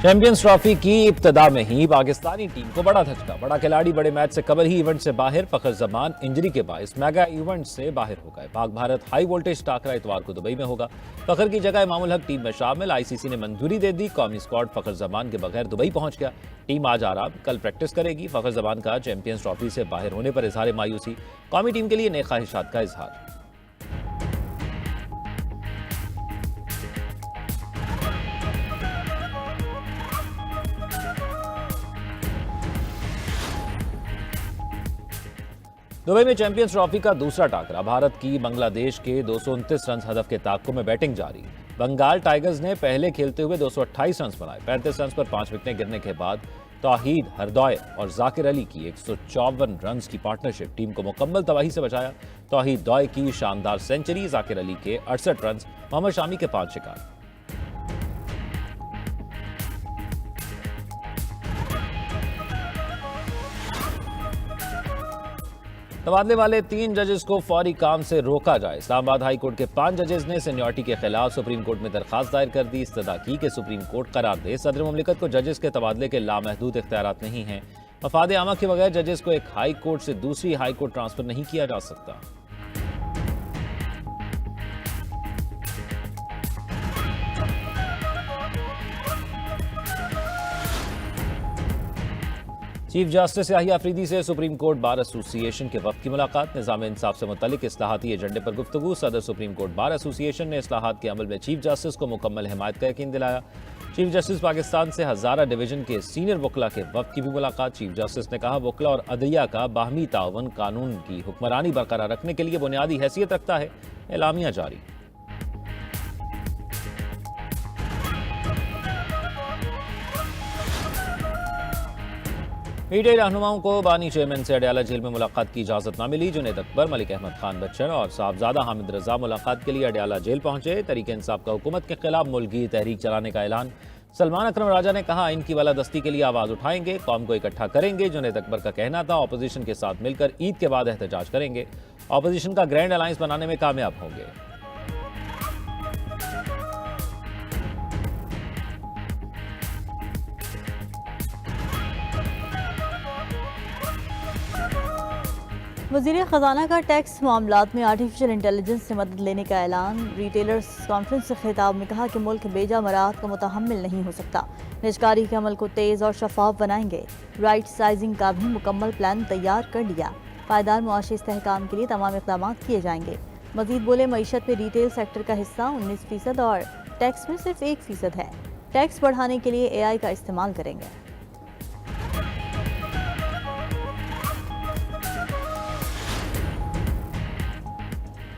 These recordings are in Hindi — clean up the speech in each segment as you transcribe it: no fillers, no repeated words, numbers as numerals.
चैंपियंस ट्रॉफी की इब्तदा में ही पाकिस्तानी टीम को बड़ा धचका। बड़ा खिलाड़ी बड़े मैच से कबल ही इवेंट से बाहर। फखर जमान इंजरी के बायस मेगा इवेंट से बाहर हो गए। पाक भारत हाई वोल्टेज टाकरा इतवार को दुबई में होगा। फखर की जगह इमामुल हक टीम में शामिल। आईसीसी ने मंजूरी दे दी। कौमी स्क्वाड फखर जमान के बगैर दुबई पहुंच गया। टीम आज आराम, कल प्रैक्टिस करेगी। फखर जमान का चैंपियंस ट्रॉफी से बाहर होने पर इजहार मायूसी। कौमी टीम के लिए नए ख्वाहिशात का इजहार। दुबई में चैंपियंस ट्रॉफी का दूसरा टाकरा। भारत की बांग्लादेश के 229 रन हदफ के ताक़ुब में बैटिंग जारी। बंगाल टाइगर्स ने पहले खेलते हुए 228 रन बनाए। 35 रन पर 5 विकेटें गिरने के बाद तौहीद हरदौय और जाकिर अली की 154 रन की पार्टनरशिप टीम को मुकम्मल तबाही से बचाया। तौहीद दौय की शानदार सेंचुरी, जाकिर अली के 68 रन, मोहम्मद शामी के 5 शिकार। तबादले वाले 3 जजेस को फौरी काम से रोका जाए। इस्लामाबाद हाई कोर्ट के 5 जजेस ने सीनियरिटी के खिलाफ सुप्रीम कोर्ट में दरखास्त दायर कर दी। इस्तदा की कि सुप्रीम कोर्ट करार दे सदर मुमलिकत को जजेस के तबादले के लामहदूद इख्तियारात नहीं हैं। मफाद आमा के बगैर जजेस को एक हाई कोर्ट से दूसरी हाई कोर्ट ट्रांसफर नहीं किया जा सकता। चीफ जस्टिस याहिया अफरीदी से सुप्रीम कोर्ट बार एसोसिएशन के वक्त की मुलाकात। निज़ाम इंसाफ से मुतल्लिक इस्लाहाती एजेंडे पर गुफ्तगू। सदर सुप्रीम कोर्ट बार एसोसिएशन ने इस्लाहात के अमल में चीफ जस्टिस को मुकम्मल हिमायत का यकीन दिलाया। चीफ जस्टिस पाकिस्तान से हजारा डिवीजन के सीनियर वकला के वक्त की भी मुलाकात। चीफ जस्टिस ने कहा, वकला और अदलिया का बाहमी ताउन कानून की हुक्मरानी बरकरार रखने के लिए बुनियादी हैसियत रखता है। एलामिया जारी। पीटीआई रहनुमाओं को बानी चेयरमैन से अडयाला जेल में मुलाकात की इजाजत न मिली। जुनैद अकबर, मलिक अहमद खान बच्चन और साहबजादा हामिद रजा मुलाकात के लिए अडयाला जेल पहुंचे। तहरीक इंसाफ का हुकूमत के खिलाफ मुल्की तहरीक चलाने का ऐलान। सलमान अकरम राजा ने कहा, इनकी बालादस्ती के लिए आवाज उठाएंगे, कौम को इकट्ठा करेंगे। जुनैद अकबर का कहना था, अपोजिशन के साथ मिलकर ईद के बाद एहतजाज करेंगे। अपोजिशन का ग्रैंड अलायंस बनाने में कामयाब होंगे। वज़ीर ख़जाना का टैक्स मामलात में आर्टिफिशियल इंटेलिजेंस से मदद लेने का ऐलान। रिटेलर्स कॉन्फ्रेंस से खिताब में कहा कि मुल्क बेजा मराहत का मुतहम्मिल नहीं हो सकता। निजकारी के अमल को तेज़ और शफाफ बनाएंगे। राइट साइजिंग का भी मुकम्मल प्लान तैयार कर लिया। पायदार मुआशी इस्तेहकाम के लिए तमाम इक़दाम किए जाएंगे। मज़ीद बोले, मईशत में रिटेल सेक्टर का हिस्सा 19% और टैक्स में सिर्फ 1% है। टैक्स बढ़ाने के लिए AI का इस्तेमाल करेंगे।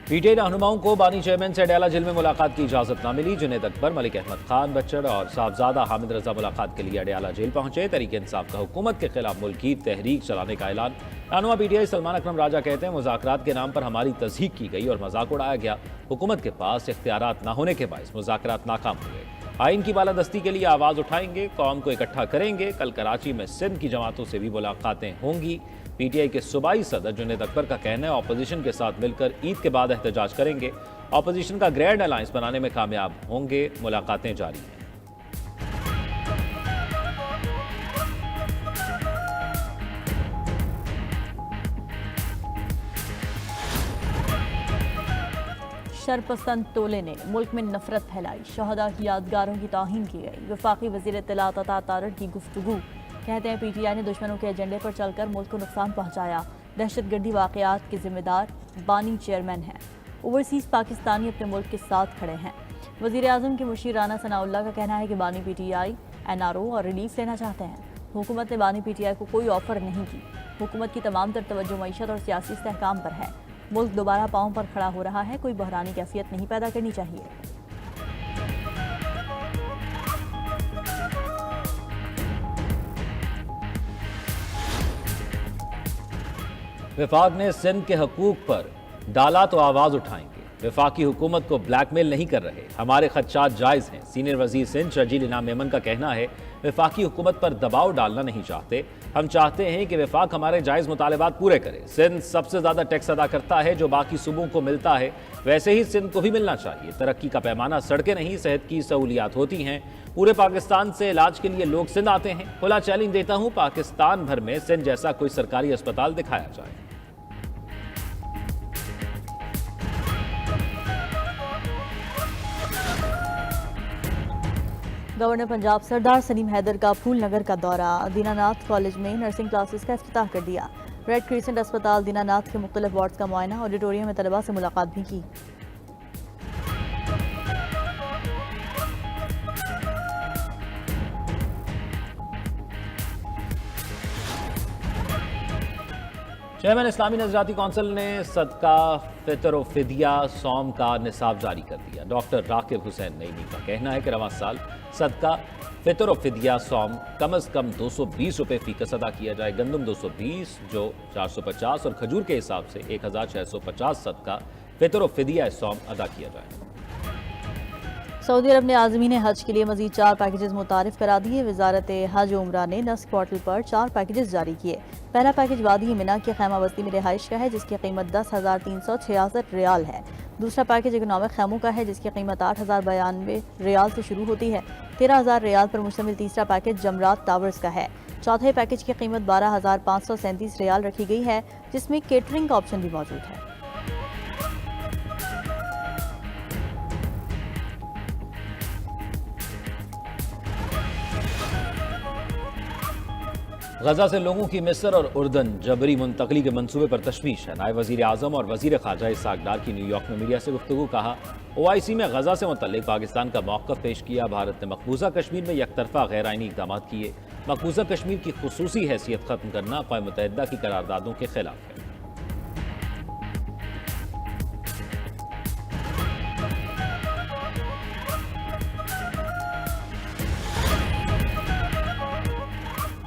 पीटीआई रहनुमाओं को बानी चेयरमैन से अडयाला जेल में मुलाकात की इजाजत न मिली। जुनैद अकबर, मलिक अहमद खान बच्चन और साहबजादा हामिद रजा मुलाकात के लिए अडयाला जेल पहुंचे। तहरीक इंसाफ का हुकूमत के खिलाफ मुल्की तहरीक चलाने का ऐलान। रहनुमा पीटीआई सलमान अकरम राजा कहते हैं, मुज़ाकरात के नाम पर हमारी तज़हीक की गई और मजाक उड़ाया गया। हुकूमत के पास इख्तियारात न होने के बायस मुज़ाकरात नाकाम हुए। आइन की बालादस्ती के लिए आवाज़ उठाएंगे, कौम को इकट्ठा करेंगे। कल कराची में सिंध की जमातों से भी मुलाकातें होंगी। पीटीआई के सूबाई सदर जुनैद अकबर का कहना है, अपोजिशन के साथ मिलकर ईद के बाद एहतजाज करेंगे। अपोजिशन का ग्रैंड अलायंस बनाने में कामयाब होंगे। मुलाकातें जारी हैं। शरपसंद टोले ने मुल्क में नफरत फैलाई। शहदा की यादगारों की तौहीन की गई। वफाकी वज़ीर इत्तलात अता तारड़ की गुफ्तगू। कहते हैं, पीटीआई ने दुश्मनों के एजेंडे पर चलकर मुल्क को नुकसान पहुंचाया। दहशतगर्दी वाक़यात के जिम्मेदार बानी चेयरमैन हैं। ओवरसीज़ पाकिस्तानी अपने मुल्क के साथ खड़े हैं। वज़ीर आज़म के मुशीर राना सनाउल्लाह का कहना है कि बानी पीटीआई NRO और रिलीफ लेना चाहते हैं। हुकूमत ने बानी पीटीआई को कोई ऑफर नहीं की। हुकूमत की तमाम तर तवज्जो मईशत और सियासी इस्तेहकाम पर है। मुल्क दोबारा पाँव पर खड़ा हो रहा है। कोई बहरानी कैफियत नहीं पैदा करनी चाहिए। विफाक ने सिंध के हकूक पर डाला तो आवाज उठाएंगे। वफाकी हुकूमत को ब्लैकमेल नहीं कर रहे, हमारे खदशात जायज़ हैं। सीनियर वजीर सिंध शर्जील इनाम मेमन का कहना है, वफाकी हुकूमत पर दबाव डालना नहीं चाहते, हम चाहते हैं कि वफाक हमारे जायज़ मुतालबात पूरे करे। सिंध सबसे ज़्यादा टैक्स अदा करता है जो बाकी सूबों को मिलता है, वैसे ही सिंध को भी मिलना चाहिए। तरक्की का पैमाना सड़कें नहीं, सेहत की सहूलियात होती हैं। पूरे पाकिस्तान से इलाज के लिए लोग सिंध आते हैं। खुला चैलेंज देता हूँ, पाकिस्तान भर में सिंध जैसा कोई सरकारी अस्पताल दिखाया जाए। गवर्नर पंजाब सरदार सलीम हैदर का फूलनगर का दौरा। दीनानाथ कॉलेज में नर्सिंग क्लासेस का इफ्तिताह कर दिया। रेड क्रिसेंट अस्पताल दीनानाथ के मुख्तलिफ वार्ड्स का मुआयना। ऑडिटोरियम में तलबा से मुलाकात भी की। चेयरमैन इस्लामी नजराती कौंसिल ने सदका फितर व फिदिया सौम का निसाब जारी कर दिया। डॉक्टर राकिब हुसैन नईमी का कहना है कि रवां साल सदका फितर व फिदिया सौम कम अज़ कम 220 रुपये फ़ीकस अदा किया जाए। गंदम 220 जो 450 और खजूर के हिसाब से 1650 सदका फितर व फिदिया सौम अदा किया जाए। सऊदी अरब ने आज़मीन हज के लिए मजीद 4 पैकेजेस मुतारिफ करा दिए। वजारत हज उम्रा ने नस्क पोर्टल पर 4 पैकेजेस जारी किए। पहला पैकेज वादी मिना की खैमा बस्ती में रिहाइश का है, जिसकी कीमत 10,366 रियाल है। दूसरा पैकेज इकोनॉमिक खैमों का है, जिसकी कीमत 8,092 रियाल से शुरू होती है। 13,000 रियाल पर मुश्तमिल तीसरा पैकेज जमरात टावर्स का है। चौथे पैकेज की कीमत 12,537 रियाल रखी गई है, जिसमें केटरिंग का ऑप्शन भी मौजूद है। गजा से लोगों की मिस्र और उर्दन जबरी मुंतकली के मंसूबे पर तशवीश है। नायब वजीर आजम और वजीर खारजा इसहाक डार की न्यूयॉर्क में मीडिया से गुफ्तगू। कहा, OIC में गजा से मुतल्लिक पाकिस्तान का मौक़िफ़ पेश किया। भारत ने मकबूजा कश्मीर में यकतरफा गैर आइनी इक़दाम किए। मकबूजा कश्मीर की खुसूसी हैसियत ख़त्म करना अक़वाम मुत्तहिदा की करारदादों के खिलाफ है।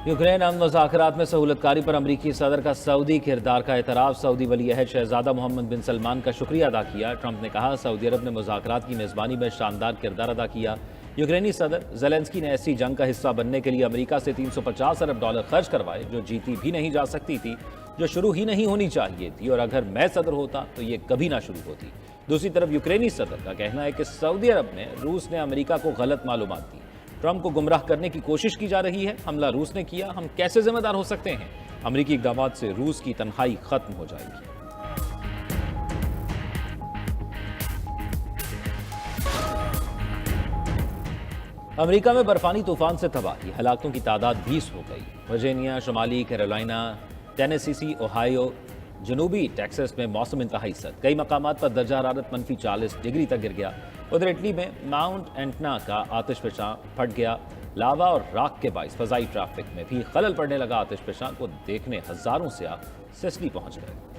यूक्रेन अमन मुज़ाकरात में सहूलतकारी पर अमरीकी सदर का सऊदी किरदार का एतराफ़। सऊदी वली अहद शहजादा मोहम्मद बिन सलमान का शुक्रिया अदा किया। ट्रंप ने कहा, सऊदी अरब ने मुज़ाकरात की मेज़बानी में शानदार किरदार अदा किया। यूक्रेनी सदर ज़ेलेंस्की ने ऐसी जंग का हिस्सा बनने के लिए अमरीका से $350 अरब खर्च करवाए, जो जीती भी नहीं जा सकती थी, जो शुरू ही नहीं होनी चाहिए थी, और अगर मैं सदर होता तो ये कभी ना शुरू होती। दूसरी तरफ यूक्रेनी सदर का कहना है कि सऊदी अरब में रूस ने अमरीका को गलत मालूमात दी। ट्रंप को गुमराह करने की कोशिश की जा रही है। हमला रूस ने किया, हम कैसे जिम्मेदार हो सकते हैं? अमरीकी इक़दाम से रूस की तन्हाई खत्म हो जाएगी। अमरीका में बर्फानी तूफान से तबाही, हलाकों की तादाद 20 हो गई। वर्जीनिया, शुमाली कैरोलिना, टेनेसी, ओहायो, जनूबी टेक्सास में मौसम इंतहाई सर्द। कई मकामात पर दर्जा हरारत -40 डिग्री तक गिर गया। उधर इटली में माउंट एंटना का आतिशफशां फट गया। लावा और राख के बाइस फजाई ट्रैफिक में भी खलल पड़ने लगा। आतिशफशां को देखने हजारों सयाह सिसिली पहुंच गए।